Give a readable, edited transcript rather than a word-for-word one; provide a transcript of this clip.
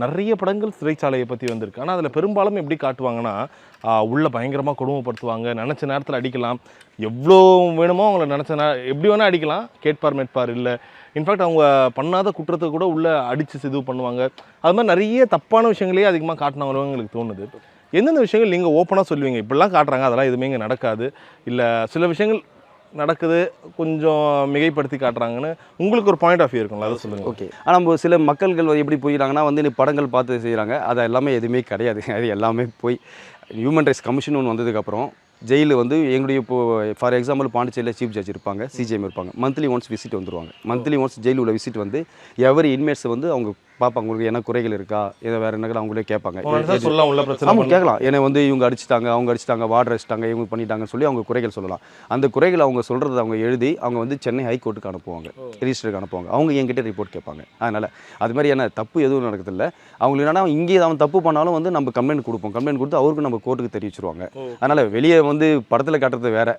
நிறைய படங்கள் சிறைச்சாலையை பற்றி வந்திருக்கு. ஆனால் அதில் பெரும்பாலும் எப்படி காட்டுவாங்கன்னா, உள்ள பயங்கரமாக கொடுமைப்படுத்துவாங்க, நினச்ச நேரத்தில் அடிக்கலாம், எவ்வளோ வேணுமோ அவங்கள நினச்ச எப்படி வேணால் அடிக்கலாம், கேட்பார் மேட்பார் இல்லை. இன்ஃபேக்ட் அவங்க பண்ணாத குற்றத்தை கூட உள்ளே அடித்து இது பண்ணுவாங்க. அது மாதிரி நிறைய தப்பான விஷயங்களையே அதிகமாக காட்டினவங்களும் எங்களுக்கு தோணுது. எந்தெந்த விஷயங்கள் நீங்கள் ஓப்பனாக சொல்லுவீங்க, இப்படிலாம் காட்டுறாங்க அதெல்லாம் எதுவுமே இங்கே நடக்காது, இல்லை சில விஷயங்கள் நடக்குது கொஞ்சம் மிகைப்படுத்தி காட்டுறாங்கன்னு உங்களுக்கு ஒரு பாயிண்ட் ஆஃப் வியூ இருக்குங்களா, அதை சொல்லுங்கள். ஓகே. ஆனால் நம்ம சில மக்கள்கள் எப்படி போயிடறாங்கன்னா வந்து படங்கள் பார்த்து செய்கிறாங்க, அது எல்லாமே எதுவுமே கிடையாது. அது எல்லாமே போய் ஹியூமன் ரைட்ஸ் கமிஷன் ஒன்று வந்ததுக்கப்புறம் ஜெயிலு வந்து எங்களுடைய இப்போது ஃபார் எக்ஸாம்பிள் பாண்டிச்சேரியில் சீஃப் ஜட்ஜ் இருப்பாங்க, சிஜிஎம் இருப்பாங்க, மந்த்லி ஒன்ஸ் விசிட் வந்துடுவாங்க. மந்த்லி ஒன்ஸ் ஜெயிலில் உள்ள விசிட் வந்து எவரி இன்மேட்ஸ் வந்து அவங்க பார்ப்பாங்க, உங்களுக்கு என்ன குறைகள் இருக்கா, இதை வேறு என்ன அவங்களே கேட்பாங்க. அவங்க கேட்கலாம், என்னை வந்து இவங்க அடிச்சிட்டாங்க, அவங்க அடிச்சிட்டாங்க, வார்டர் அடிச்சிட்டாங்க, இவங்க பண்ணிட்டாங்கன்னு சொல்லி அவங்க குறைகள் சொல்லலாம். அந்த குறைகள் அவங்க சொல்கிறத அவங்க எழுதி அவங்க வந்து சென்னை ஹைகோர்ட்டுக்கு அனுப்புவாங்க, ரிஜிஸ்டருக்கு அனுப்புவாங்க. அவங்க என்கிட்ட ரிப்போர்ட் கேட்பாங்க. அதனால் அது மாதிரி என்ன தப்பு எதுவும் நடக்கிறதில்ல. அவங்களுக்கு என்னன்னா இங்கே அவன் தப்பு பண்ணாலும் வந்து நம்ம கம்ப்ளைண்ட் கொடுப்போம், கம்ப்ளைண்ட் கொடுத்து அவருக்கு நம்ம கோர்ட்டுக்கு தெரிவிச்சிருவாங்க. அதனால் வெளியே வந்து படத்தில் காட்டுறது வேறு,